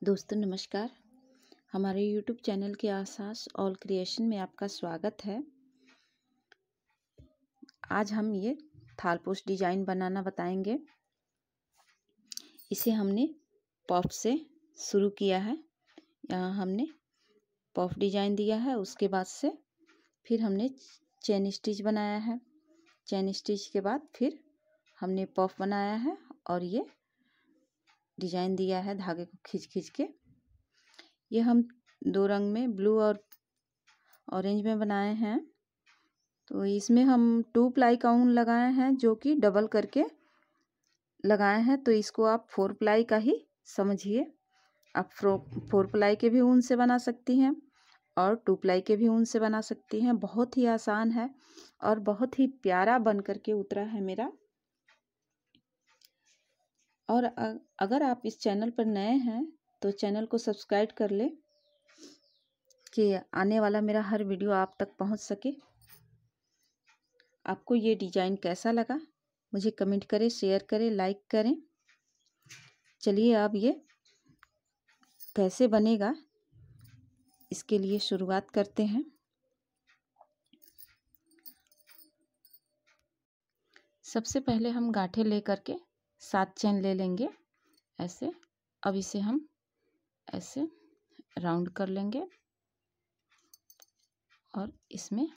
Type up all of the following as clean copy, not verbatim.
दोस्तों नमस्कार। हमारे YouTube चैनल के आसास ऑल क्रिएशन में आपका स्वागत है। आज हम ये थालपोश डिजाइन बनाना बताएंगे। इसे हमने पफ से शुरू किया है। यहाँ हमने पफ डिजाइन दिया है, उसके बाद से फिर हमने चेन स्टिच बनाया है। चेन स्टिच के बाद फिर हमने पफ बनाया है और ये डिजाइन दिया है धागे को खींच खींच के। ये हम दो रंग में, ब्लू और ऑरेंज में बनाए हैं। तो इसमें हम 2 प्लाई का ऊन लगाए हैं, जो कि डबल करके लगाए हैं। तो इसको आप 4 प्लाई का ही समझिए। आप 4 प्लाई के भी ऊन से बना सकती हैं और 2 प्लाई के भी ऊन से बना सकती हैं। बहुत ही आसान है और बहुत ही प्यारा बन करके उतरा है मेरा। और अगर आप इस चैनल पर नए हैं तो चैनल को सब्सक्राइब कर ले कि आने वाला मेरा हर वीडियो आप तक पहुंच सके। आपको ये डिजाइन कैसा लगा मुझे कमेंट करें, शेयर करें, लाइक करें। चलिए अब ये कैसे बनेगा इसके लिए शुरुआत करते हैं। सबसे पहले हम गांठे ले करके 7 चेन ले लेंगे ऐसे। अब इसे हम ऐसे राउंड कर लेंगे और इसमें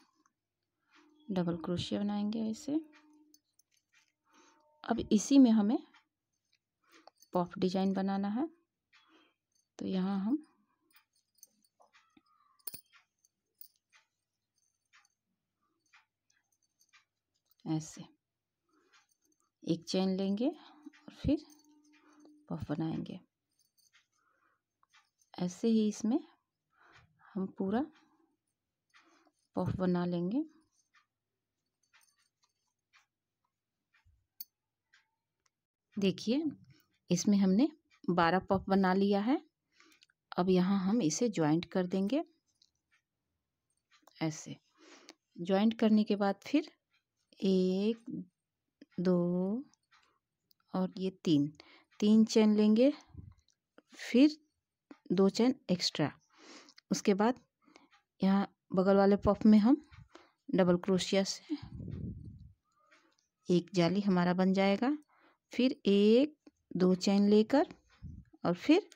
डबल क्रोशिया बनाएंगे ऐसे। अब इसी में हमें पफ डिजाइन बनाना है। तो यहाँ हम ऐसे एक चेन लेंगे और फिर पफ बनाएंगे। ऐसे ही इसमें हम पूरा पफ बना लेंगे। देखिए इसमें हमने 12 पफ बना लिया है। अब यहाँ हम इसे ज्वाइंट कर देंगे ऐसे। ज्वाइंट करने के बाद फिर 1 2 और ये 3 चेन लेंगे, फिर 2 चेन एक्स्ट्रा। उसके बाद यहाँ बगल वाले पफ में हम डबल क्रोशिया से एक जाली हमारा बन जाएगा। फिर 1 2 चेन लेकर और फिर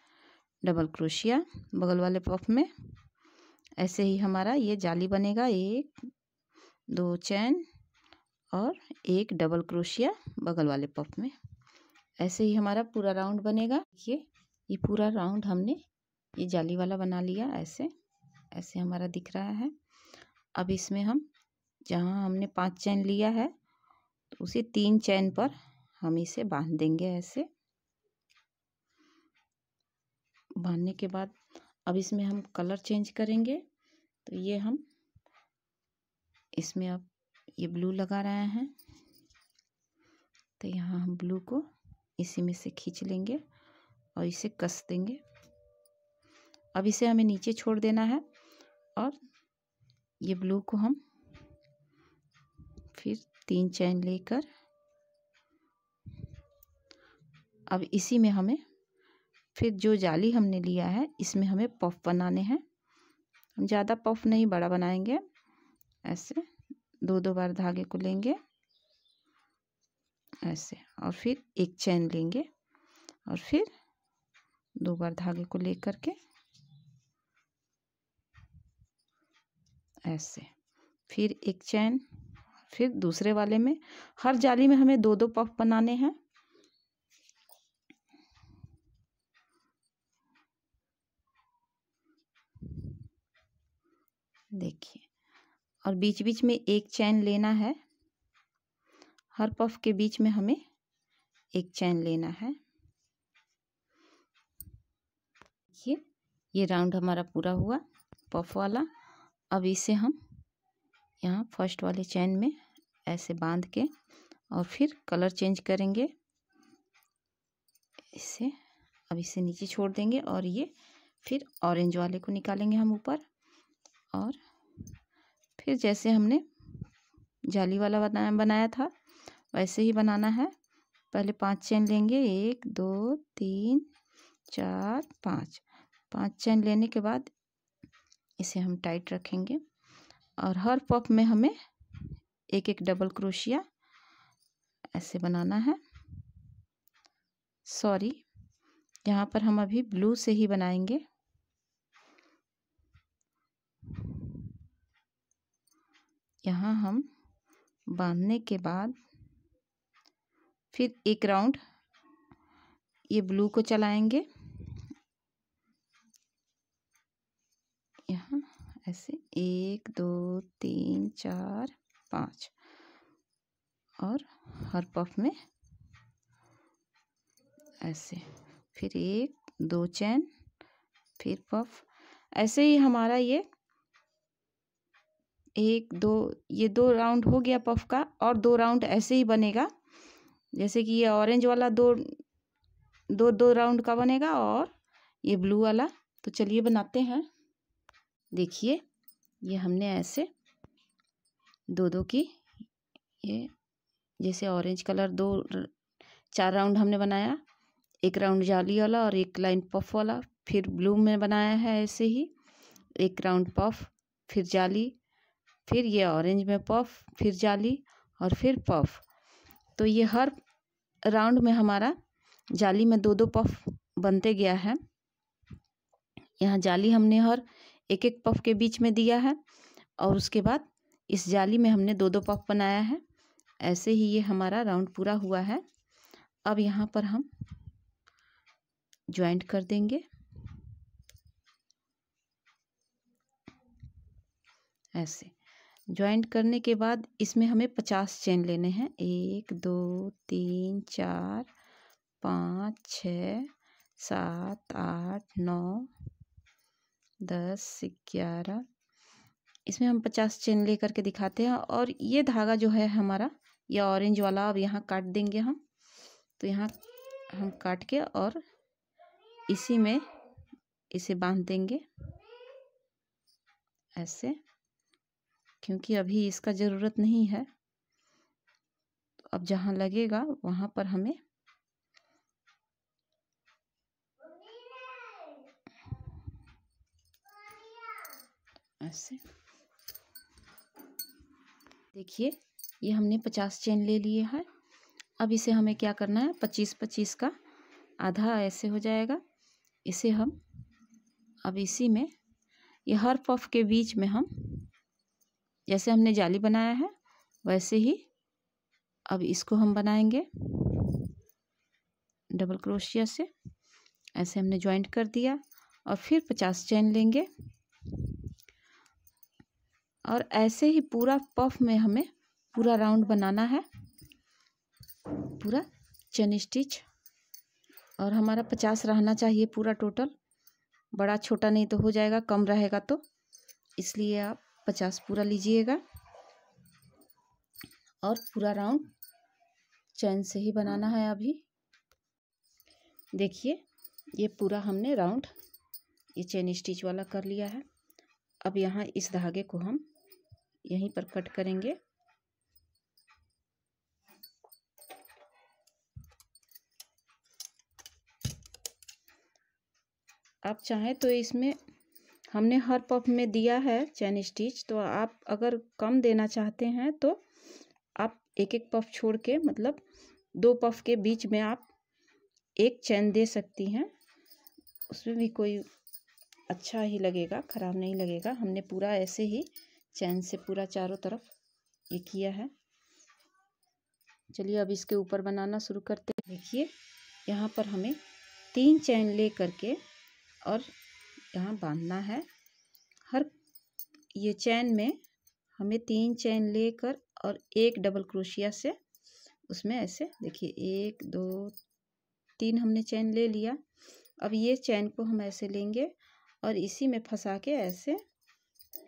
डबल क्रोशिया बगल वाले पफ में। ऐसे ही हमारा ये जाली बनेगा। 1 2 चेन और एक डबल क्रोशिया बगल वाले पफ में। ऐसे ही हमारा पूरा राउंड बनेगा। ये पूरा राउंड हमने ये जाली वाला बना लिया। ऐसे ऐसे हमारा दिख रहा है। अब इसमें हम जहाँ हमने 5 चेन लिया है तो उसी 3 चेन पर हम इसे बांध देंगे ऐसे। बांधने के बाद अब इसमें हम कलर चेंज करेंगे। तो ये हम इसमें अब ये ब्लू लगा रहे हैं। तो यहाँ हम ब्लू को इसी में से खींच लेंगे और इसे कस देंगे। अब इसे हमें नीचे छोड़ देना है और ये ब्लू को हम फिर 3 चेन लेकर अब इसी में हमें फिर जो जाली हमने लिया है इसमें हमें पफ बनाने हैं। हम ज़्यादा पफ नहीं, बड़ा बनाएंगे। ऐसे 2 बार धागे को लेंगे ऐसे और फिर एक चेन लेंगे और फिर 2 बार धागे को लेकर के ऐसे, फिर एक चेन, फिर दूसरे वाले में। हर जाली में हमें 2 पफ बनाने हैं। देखिए, और बीच बीच में एक चेन लेना है। हर पफ के बीच में हमें एक चेन लेना है। ये राउंड हमारा पूरा हुआ पफ वाला। अब इसे हम यहाँ फर्स्ट वाले चेन में ऐसे बांध के और फिर कलर चेंज करेंगे इसे। अब इसे नीचे छोड़ देंगे और ये फिर ऑरेंज वाले को निकालेंगे हम ऊपर। और फिर जैसे हमने जाली वाला बनाया था वैसे ही बनाना है। पहले 5 चेन लेंगे, 1 2 3 4 5 5 चैन लेने के बाद इसे हम टाइट रखेंगे और हर पफ में हमें एक एक डबल क्रोशिया ऐसे बनाना है। सॉरी, यहाँ पर हम अभी ब्लू से ही बनाएंगे। यहाँ हम बांधने के बाद फिर एक राउंड ये ब्लू को चलाएंगे, यहाँ ऐसे 1 2 3 4 5 और हर पफ में ऐसे, फिर 1 2 चैन, फिर पफ। ऐसे ही हमारा ये 1 2 ये 2 राउंड हो गया पफ का, और 2 राउंड ऐसे ही बनेगा जैसे कि ये ऑरेंज वाला 2 राउंड का बनेगा और ये ब्लू वाला। तो चलिए बनाते हैं। देखिए ये हमने ऐसे 2 की, ये जैसे ऑरेंज कलर 4 राउंड हमने बनाया, एक राउंड जाली वाला और एक लाइन पफ वाला। फिर ब्लू में बनाया है ऐसे ही, एक राउंड पफ, फिर जाली, फिर ये ऑरेंज में पफ, फिर जाली और फिर पफ। तो ये हर राउंड में हमारा जाली में 2 पफ बनते गया है। यहाँ जाली हमने हर एक एक पफ के बीच में दिया है और उसके बाद इस जाली में हमने 2 पफ बनाया है। ऐसे ही ये हमारा राउंड पूरा हुआ है। अब यहाँ पर हम ज्वाइंट कर देंगे ऐसे। ज्वाइंट करने के बाद इसमें हमें 50 चेन लेने हैं। 1 2 3 4 5 6 7 8 9 10 11। इसमें हम 50 चेन लेकर के दिखाते हैं। और ये धागा जो है हमारा, ये ऑरेंज वाला, अब यहाँ काट देंगे हम। तो यहाँ हम काट के और इसी में इसे बांध देंगे ऐसे, क्योंकि अभी इसका ज़रूरत नहीं है। तो अब जहाँ लगेगा वहाँ पर हमें ऐसे। देखिए ये हमने 50 चेन ले लिए हैं। अब इसे हमें क्या करना है, 25-25 का आधा ऐसे हो जाएगा। इसे हम अब इसी में, ये हर पफ के बीच में हम जैसे हमने जाली बनाया है वैसे ही अब इसको हम बनाएंगे डबल क्रोशिया से। ऐसे हमने ज्वाइंट कर दिया और फिर 50 चेन लेंगे और ऐसे ही पूरा पफ में हमें पूरा राउंड बनाना है, पूरा चेन स्टिच। और हमारा 50 रहना चाहिए पूरा टोटल, बड़ा छोटा नहीं तो हो जाएगा, कम रहेगा तो, इसलिए आप 50 पूरा लीजिएगा। और पूरा राउंड चैन से ही बनाना है। अभी देखिए ये पूरा हमने राउंड ये चेन स्टिच वाला कर लिया है। अब यहाँ इस धागे को हम यहीं पर कट करेंगे। आप चाहें तो इसमें हमने हर पफ में दिया है चैन स्टिच, तो आप अगर कम देना चाहते हैं तो आप एक एक पफ छोड़ के, मतलब 2 पफ के बीच में आप एक चैन दे सकती हैं। उसमें भी कोई अच्छा ही लगेगा, ख़राब नहीं लगेगा। हमने पूरा ऐसे ही चैन से पूरा चारों तरफ ये किया है। चलिए अब इसके ऊपर बनाना शुरू करते हैं। देखिए यहाँ पर हमें 3 चैन ले करके और यहाँ बांधना है। हर ये चैन में हमें 3 चैन लेकर और एक डबल क्रोशिया से उसमें ऐसे, देखिए 1 2 3 हमने चैन ले लिया। अब ये चैन को हम ऐसे लेंगे और इसी में फंसा के ऐसे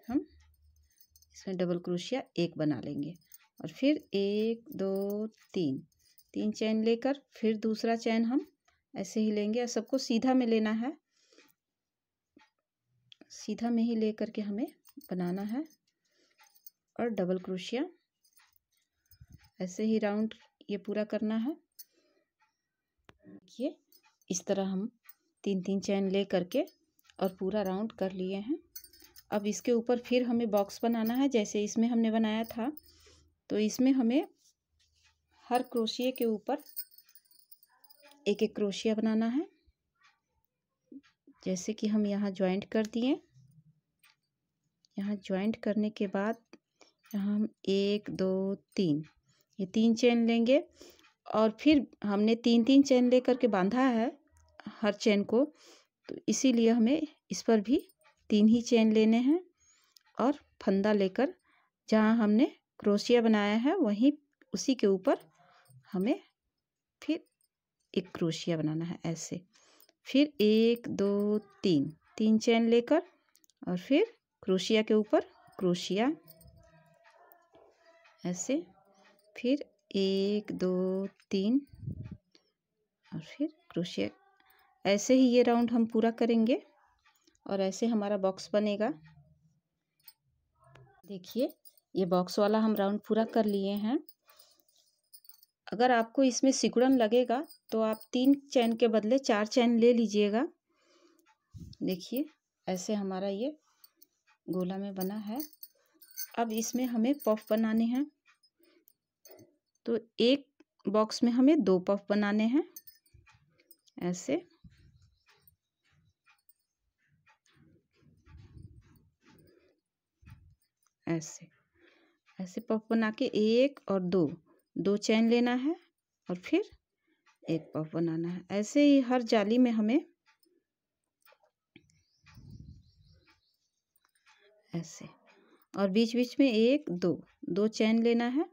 हम इसमें डबल क्रोशिया एक बना लेंगे और फिर 1 2 3 चैन लेकर फिर दूसरा चैन हम ऐसे ही लेंगे। और सबको सीधा में लेना है, सीधा में ही ले करके हमें बनाना है। और डबल क्रोशिया ऐसे ही राउंड ये पूरा करना है। देखिए इस तरह हम 3 चैन ले करके और पूरा राउंड कर लिए हैं। अब इसके ऊपर फिर हमें बॉक्स बनाना है, जैसे इसमें हमने बनाया था। तो इसमें हमें हर क्रोशिया के ऊपर एक एक क्रोशिया बनाना है। जैसे कि हम यहाँ ज्वाइंट कर दिए। यहाँ ज्वाइंट करने के बाद यहाँ हम 1 2 3 ये 3 चैन लेंगे और फिर हमने 3 चैन लेकर के बांधा है हर चैन को, तो इसीलिए हमें इस पर भी 3 ही चैन लेने हैं और फंदा लेकर जहाँ हमने क्रोशिया बनाया है वहीं उसी के ऊपर हमें फिर एक क्रोशिया बनाना है। ऐसे फिर 1 2 3 चैन लेकर और फिर क्रोशिया के ऊपर क्रोशिया, ऐसे फिर 1 2 3 और फिर क्रोशिया। ऐसे ही ये राउंड हम पूरा करेंगे और ऐसे हमारा बॉक्स बनेगा। देखिए ये बॉक्स वाला हम राउंड पूरा कर लिए हैं। अगर आपको इसमें सिकुड़न लगेगा तो आप 3 चैन के बदले 4 चैन ले लीजिएगा। देखिए ऐसे हमारा ये गोला में बना है। अब इसमें हमें पफ बनाने हैं। तो एक बॉक्स में हमें 2 पफ बनाने हैं। ऐसे ऐसे ऐसे पफ बना के 1 और 2 चैन लेना है और फिर एक पफ बनाना है। ऐसे ही हर जाली में हमें ऐसे और बीच बीच में 1 2 चैन लेना है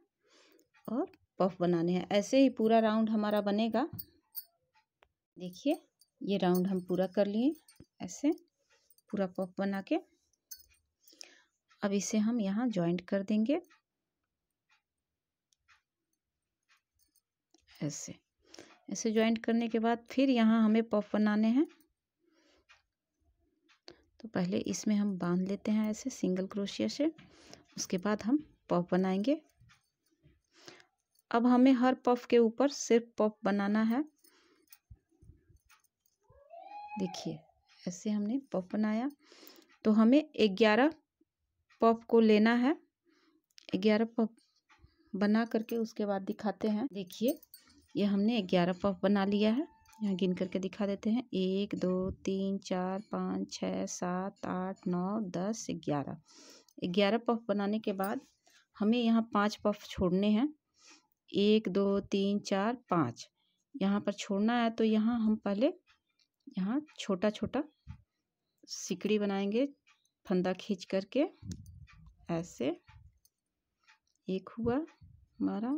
और पफ बनाने हैं। ऐसे ही पूरा राउंड हमारा बनेगा। देखिए ये राउंड हम पूरा कर लिए ऐसे पूरा पफ बना के। अब इसे हम यहाँ जॉइंट कर देंगे ऐसे। ऐसे जॉइंट करने के बाद फिर यहाँ हमें पफ बनाने हैं। तो पहले इसमें हम बांध लेते हैं ऐसे सिंगल क्रोशिया से, उसके बाद हम पफ बनाएंगे। अब हमें हर पफ के ऊपर सिर्फ पफ बनाना है। देखिए ऐसे हमने पफ बनाया। तो हमें 11 पफ को लेना है। 11 पफ बना करके उसके बाद दिखाते हैं। देखिए ये हमने 11 पफ बना लिया है। यहाँ गिन करके दिखा देते हैं 1 2 3 4 5 6 7 8 9 10 11। 11 पफ बनाने के बाद हमें यहाँ 5 पफ छोड़ने हैं। 1 2 3 4 5 यहाँ पर छोड़ना है। तो यहाँ हम पहले यहाँ छोटा छोटा सिकड़ी बनाएंगे फंदा खींच करके। ऐसे एक हुआ हमारा,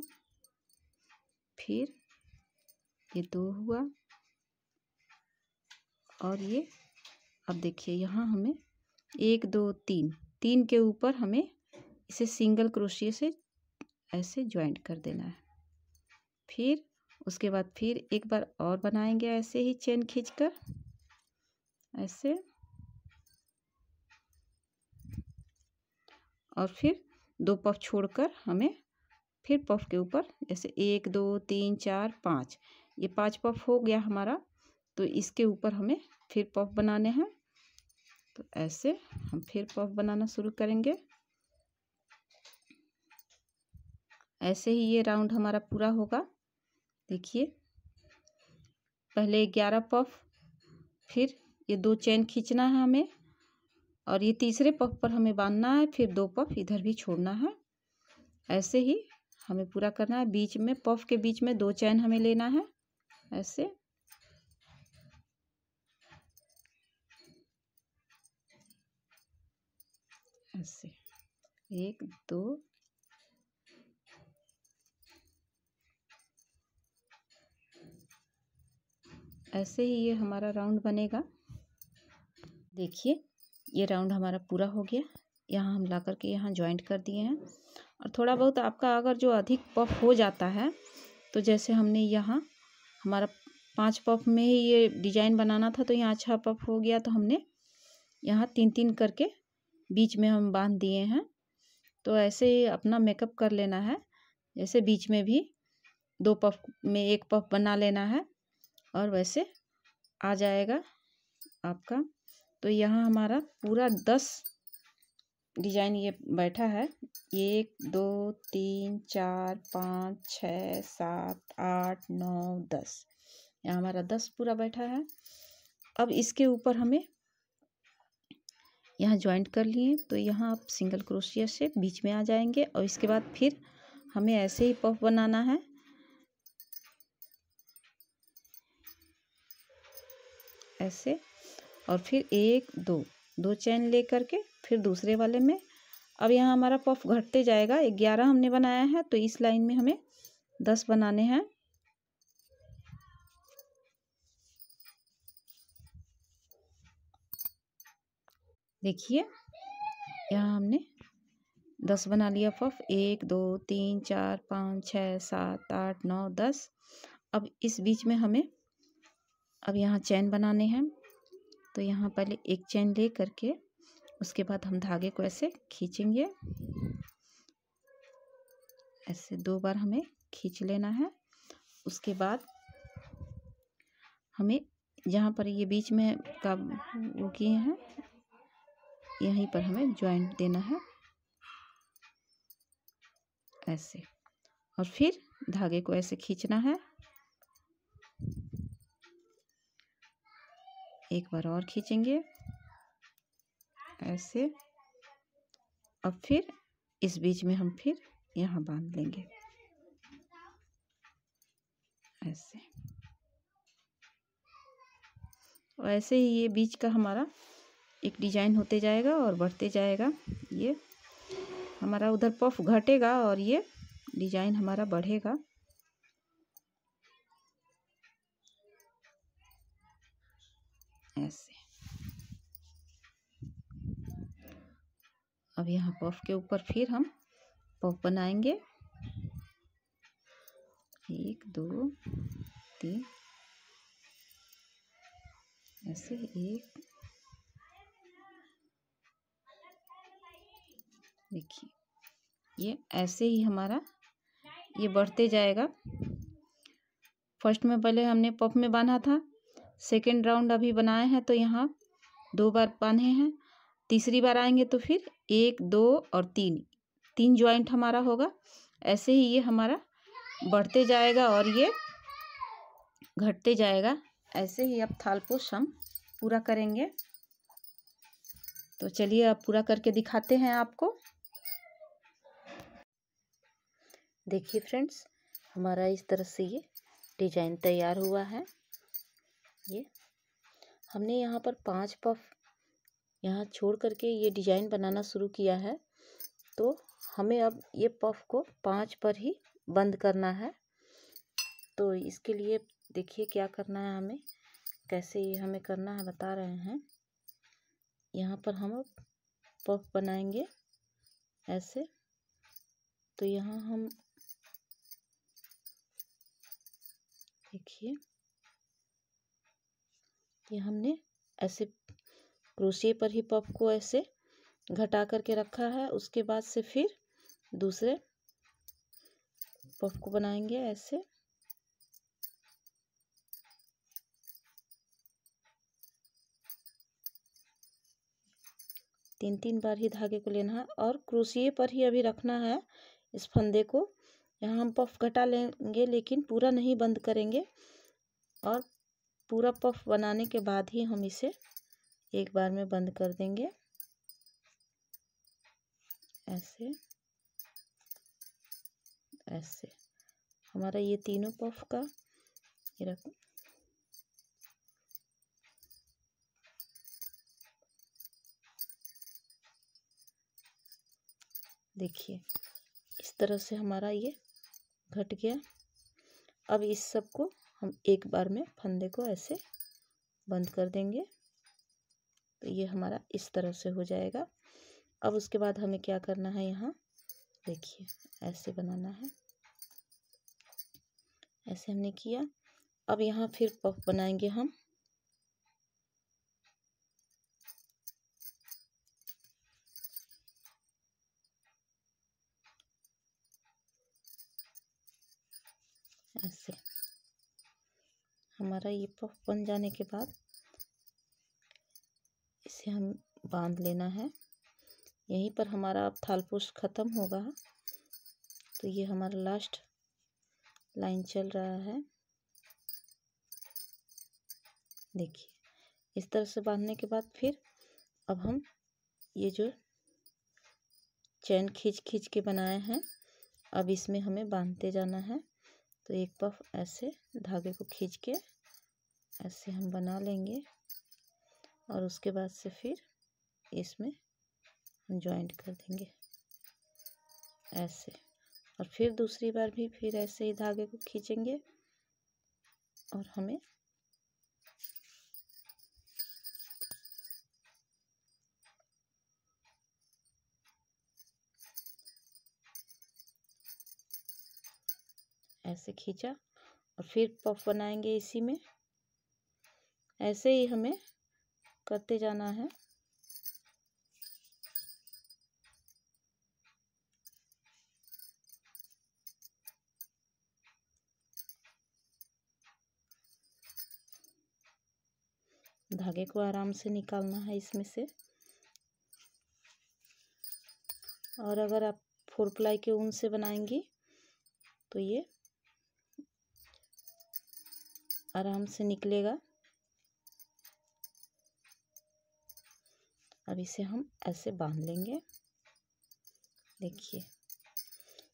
फिर ये 2 हुआ और ये अब देखिए यहाँ हमें 1 2 3 के ऊपर हमें इसे सिंगल क्रोशिया से ऐसे ज्वाइंट कर देना है। फिर उसके बाद फिर एक बार और बनाएंगे ऐसे ही चेन खींचकर ऐसे, और फिर 2 पफ छोड़कर हमें फिर पफ के ऊपर जैसे 1 2 3 4 5 ये 5 पफ हो गया हमारा। तो इसके ऊपर हमें फिर पफ बनाने हैं। तो ऐसे हम फिर पफ बनाना शुरू करेंगे। ऐसे ही ये राउंड हमारा पूरा होगा। देखिए पहले 11 पफ, फिर ये 2 चैन खींचना है हमें और ये तीसरे पफ पर हमें बांधना है। फिर 2 पफ इधर भी छोड़ना है। ऐसे ही हमें पूरा करना है। बीच में पफ के बीच में 2 चैन हमें लेना है ऐसे। ऐसे 1 2 ऐसे ही ये हमारा राउंड बनेगा। देखिए ये राउंड हमारा पूरा हो गया। यहाँ हम ला करके यहाँ ज्वाइंट कर दिए हैं। और थोड़ा बहुत आपका अगर जो अधिक पफ हो जाता है तो जैसे हमने यहाँ हमारा 5 पफ में ही ये डिजाइन बनाना था, तो यहाँ 6 पफ हो गया, तो हमने यहाँ 3 करके बीच में हम बांध दिए हैं। तो ऐसे ही अपना मेकअप कर लेना है। जैसे बीच में भी 2 पफ में 1 पफ बना लेना है और वैसे आ जाएगा आपका। तो यहाँ हमारा पूरा 10 डिजाइन ये बैठा है। 1 2 3 4 5 6 7 8 9 10, यहाँ हमारा 10 पूरा बैठा है। अब इसके ऊपर हमें यहाँ ज्वाइंट कर लिए, तो यहाँ आप सिंगल क्रोशिया से बीच में आ जाएंगे और इसके बाद फिर हमें ऐसे ही पफ बनाना है। ऐसे, और फिर 1 2 2 चैन ले करके फिर दूसरे वाले में। अब यहाँ हमारा पफ घटते जाएगा। 11 हमने बनाया है, तो इस लाइन में हमें 10 बनाने हैं। देखिए यहाँ हमने 10 बना लिया पफ। 1 2 3 4 5 6 7 8 9 10। अब इस बीच में हमें अब यहाँ चैन बनाने हैं। तो यहाँ पहले एक चैन ले करके उसके बाद हम धागे को ऐसे खींचेंगे। ऐसे 2 बार हमें खींच लेना है। उसके बाद हमें जहाँ पर ये बीच में का वो किए हैं, यहीं पर हमें ज्वाइंट देना है ऐसे, और फिर धागे को ऐसे खींचना है। एक बार और खींचेंगे ऐसे, अब फिर इस बीच में हम फिर यहाँ बांध लेंगे ऐसे। और ऐसे ही ये बीच का हमारा एक डिजाइन होते जाएगा और बढ़ते जाएगा। ये हमारा उधर पफ घटेगा और ये डिजाइन हमारा बढ़ेगा ऐसे। अब यहाँ पफ के ऊपर फिर हम पफ बनाएंगे। 1 2 3 ऐसे। 1, देखिए ये ऐसे ही हमारा ये बढ़ते जाएगा। फर्स्ट में पहले हमने पफ में बांधा था, सेकेंड राउंड अभी बनाए हैं तो यहाँ 2 बार बांधे हैं। तीसरी बार आएंगे तो फिर 1 2 और 3 ज्वाइंट हमारा होगा। ऐसे ही ये हमारा बढ़ते जाएगा और ये घटते जाएगा। ऐसे ही अब थालपोश हम पूरा करेंगे। तो चलिए अब पूरा करके दिखाते हैं आपको। देखिए फ्रेंड्स, हमारा इस तरह से ये डिजाइन तैयार हुआ है। ये हमने यहाँ पर 5 पफ यहाँ छोड़ करके ये डिजाइन बनाना शुरू किया है। तो हमें अब ये पफ को 5 पर ही बंद करना है। तो इसके लिए देखिए क्या करना है हमें, कैसे ये हमें करना है बता रहे हैं। यहाँ पर हम पफ बनाएंगे ऐसे। तो यहाँ हम देखिए ये हमने ऐसे क्रोशिया पर ही पफ को ऐसे घटा करके रखा है। उसके बाद से फिर दूसरे पफ को बनाएंगे ऐसे। तीन बार ही धागे को लेना है और क्रोशिया पर ही अभी रखना है इस फंदे को। यहाँ हम पफ घटा लेंगे लेकिन पूरा नहीं बंद करेंगे, और पूरा पफ बनाने के बाद ही हम इसे एक बार में बंद कर देंगे ऐसे। ऐसे हमारा ये तीनों पफ का ये रखो। देखिए इस तरह से हमारा ये घट गया। अब इस सब को हम एक बार में फंदे को ऐसे बंद कर देंगे। तो ये हमारा इस तरह से हो जाएगा। अब उसके बाद हमें क्या करना है, यहाँ देखिए ऐसे बनाना है। ऐसे हमने किया। अब यहाँ फिर पफ बनाएंगे हम। ऐसे हमारा ये पफ बन जाने के बाद इसे हम बांध लेना है। यहीं पर हमारा अब थाल पोस्ट ख़त्म होगा। तो ये हमारा लास्ट लाइन चल रहा है। देखिए इस तरह से बांधने के बाद फिर अब हम ये जो चैन खींच के बनाए हैं, अब इसमें हमें बांधते जाना है। तो एक पफ ऐसे धागे को खींच के ऐसे हम बना लेंगे और उसके बाद से फिर इसमें जॉइंट कर देंगे ऐसे। और फिर दूसरी बार भी फिर ऐसे ही धागे को खींचेंगे और हमें ऐसे खींचा और फिर पफ बनाएंगे इसी में। ऐसे ही हमें करते जाना है। धागे को आराम से निकालना है इसमें से। और अगर आप 4 प्लाई के ऊन से बनाएंगी तो ये आराम से निकलेगा। अब इसे हम ऐसे बांध लेंगे। देखिए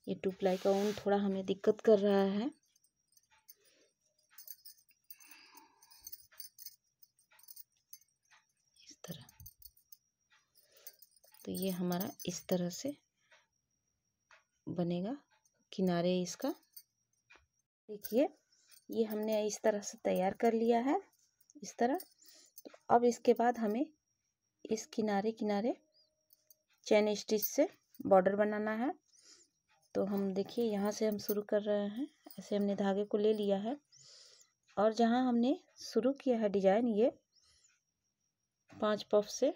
ये 2 प्लाई का ऊन थोड़ा हमें दिक्कत कर रहा है। इस तरह। तो ये हमारा इस तरह से बनेगा किनारे इसका। देखिए ये हमने इस तरह से तैयार कर लिया है इस तरह। तो अब इसके बाद हमें इस किनारे किनारे चेन स्टिच से बॉर्डर बनाना है। तो हम देखिए यहाँ से हम शुरू कर रहे हैं। ऐसे हमने धागे को ले लिया है और जहाँ हमने शुरू किया है डिजाइन ये 5 पफ से,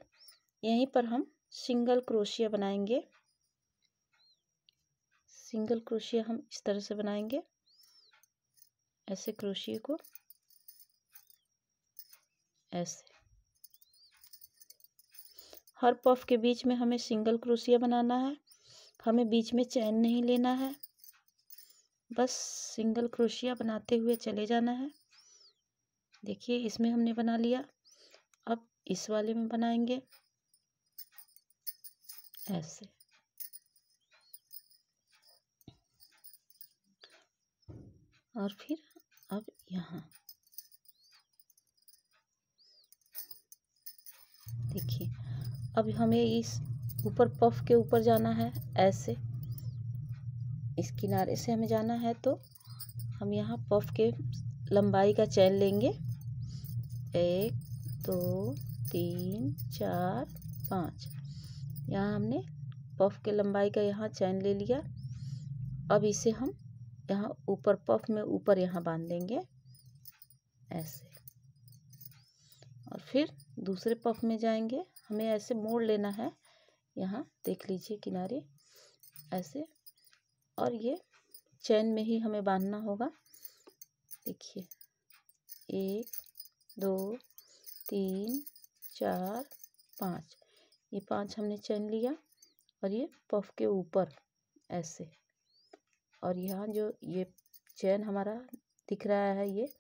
यहीं पर हम सिंगल क्रोशिया बनाएंगे। सिंगल क्रोशिया हम इस तरह से बनाएंगे। ऐसे क्रोशिया को ऐसे हर पफ के बीच में हमें सिंगल क्रोशिया बनाना है। हमें बीच में चैन नहीं लेना है, बस सिंगल क्रोशिया बनाते हुए चले जाना है। देखिए इसमें हमने बना लिया। अब इस वाले में बनाएंगे ऐसे। और फिर अब यहाँ देखिए अब हमें इस ऊपर पफ के ऊपर जाना है ऐसे। इस किनारे से हमें जाना है तो हम यहाँ पफ के लंबाई का चैन लेंगे। 1 2 3 4 5। यहाँ हमने पफ के लंबाई का यहाँ चैन ले लिया। अब इसे हम यहाँ ऊपर पफ में ऊपर यहाँ बांध देंगे ऐसे। और फिर दूसरे पफ में जाएंगे। हमें ऐसे मोड़ लेना है, यहाँ देख लीजिए किनारे ऐसे। और ये चैन में ही हमें बांधना होगा। देखिए 1 2 3 4 5। ये 5 हमने चैन लिया और ये पफ के ऊपर ऐसे। और यहाँ जो ये चैन हमारा दिख रहा है ये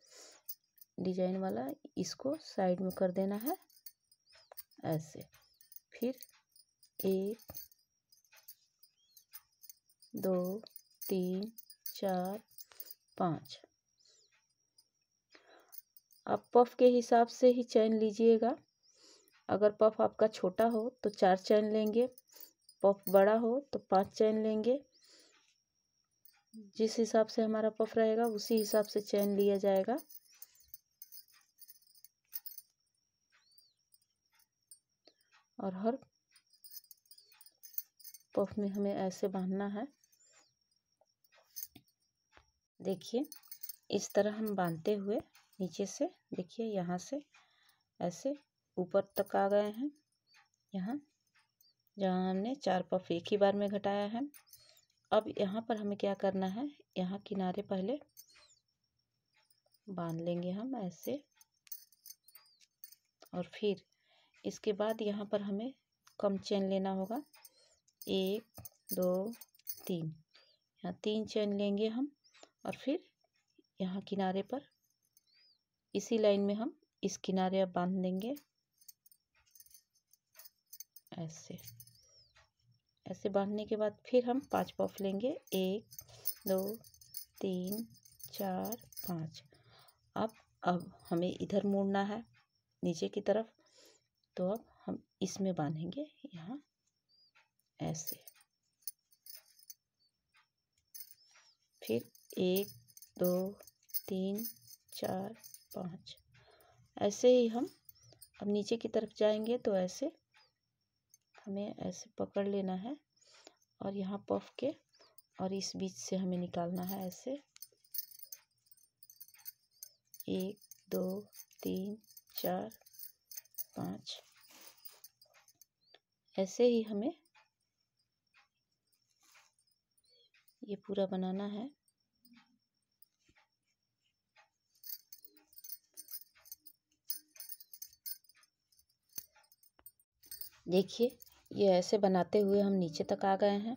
डिजाइन वाला, इसको साइड में कर देना है ऐसे। फिर 1 2 3 4 5। आप पफ के हिसाब से ही चैन लीजिएगा। अगर पफ आपका छोटा हो तो 4 चैन लेंगे, पफ बड़ा हो तो 5 चैन लेंगे। जिस हिसाब से हमारा पफ रहेगा उसी हिसाब से चैन लिया जाएगा। और हर पफ में हमें ऐसे बांधना है। देखिए इस तरह हम बांधते हुए नीचे से, देखिए यहाँ से ऐसे ऊपर तक आ गए हैं। यहाँ जहाँ हमने 4 पफ एक ही बार में घटाया है। अब यहाँ पर हमें क्या करना है, यहाँ किनारे पहले बांध लेंगे हम ऐसे। और फिर इसके बाद यहाँ पर हमें कम चेन लेना होगा, 1 2 3, यहाँ 3 चेन लेंगे हम। और फिर यहाँ किनारे पर इसी लाइन में हम इस किनारे अब बांध देंगे, ऐसे। ऐसे बांधने के बाद फिर हम 5 पफ लेंगे, 1 2 3 4 5। अब हमें इधर मुड़ना है नीचे की तरफ, तो अब हम इसमें बांधेंगे यहाँ, ऐसे। फिर 1 2 3 4 5, ऐसे ही हम अब नीचे की तरफ जाएंगे तो ऐसे हमें ऐसे पकड़ लेना है और यहाँ पफ के और इस बीच से हमें निकालना है, ऐसे 1 2 3 4 5। ऐसे ही हमें ये पूरा बनाना है। देखिए ये ऐसे बनाते हुए हम नीचे तक आ गए हैं।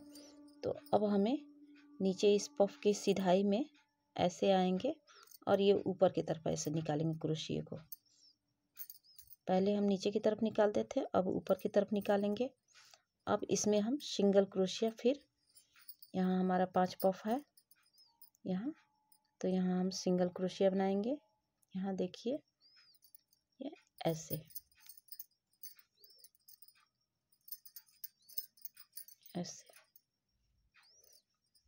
तो अब हमें नीचे इस पफ की सिधाई में ऐसे आएंगे और ये ऊपर की तरफ ऐसे निकालेंगे क्रोशिया को। पहले हम नीचे की तरफ निकालते थे, अब ऊपर की तरफ निकालेंगे। अब इसमें हम सिंगल क्रोशिया, फिर यहाँ हमारा 5 पफ है यहाँ, तो यहाँ हम सिंगल क्रोशिया बनाएंगे। यहाँ देखिए ये ऐसे ऐसे,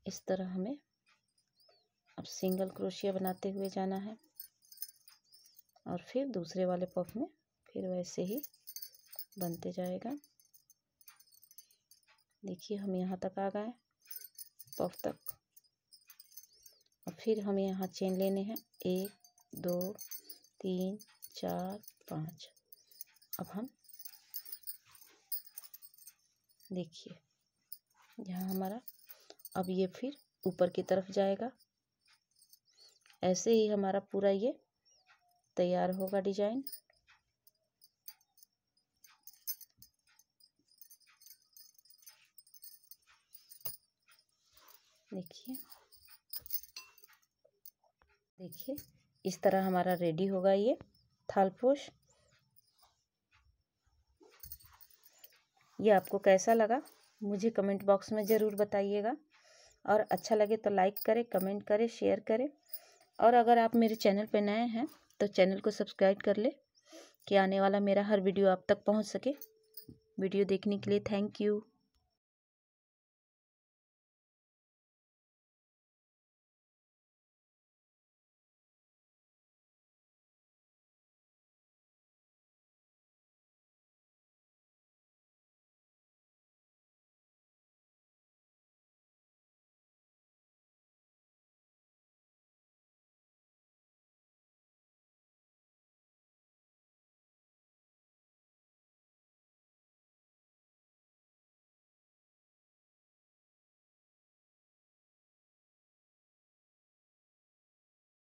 इस तरह हमें अब सिंगल क्रोशिया बनाते हुए जाना है और फिर दूसरे वाले पफ में फिर वैसे ही बनते जाएगा। देखिए हम यहाँ तक आ गए पफ तक। और फिर हमें यहाँ चेन लेने हैं, 1 2 3 4 5। अब हम देखिए यहाँ हमारा अब ये फिर ऊपर की तरफ जाएगा। ऐसे ही हमारा पूरा ये तैयार होगा डिजाइन। देखिए इस तरह हमारा रेडी होगा ये थालपोश। ये आपको कैसा लगा मुझे कमेंट बॉक्स में ज़रूर बताइएगा, और अच्छा लगे तो लाइक करें, कमेंट करें, शेयर करें। और अगर आप मेरे चैनल पर नए हैं तो चैनल को सब्सक्राइब कर ले कि आने वाला मेरा हर वीडियो आप तक पहुंच सके। वीडियो देखने के लिए थैंक यू।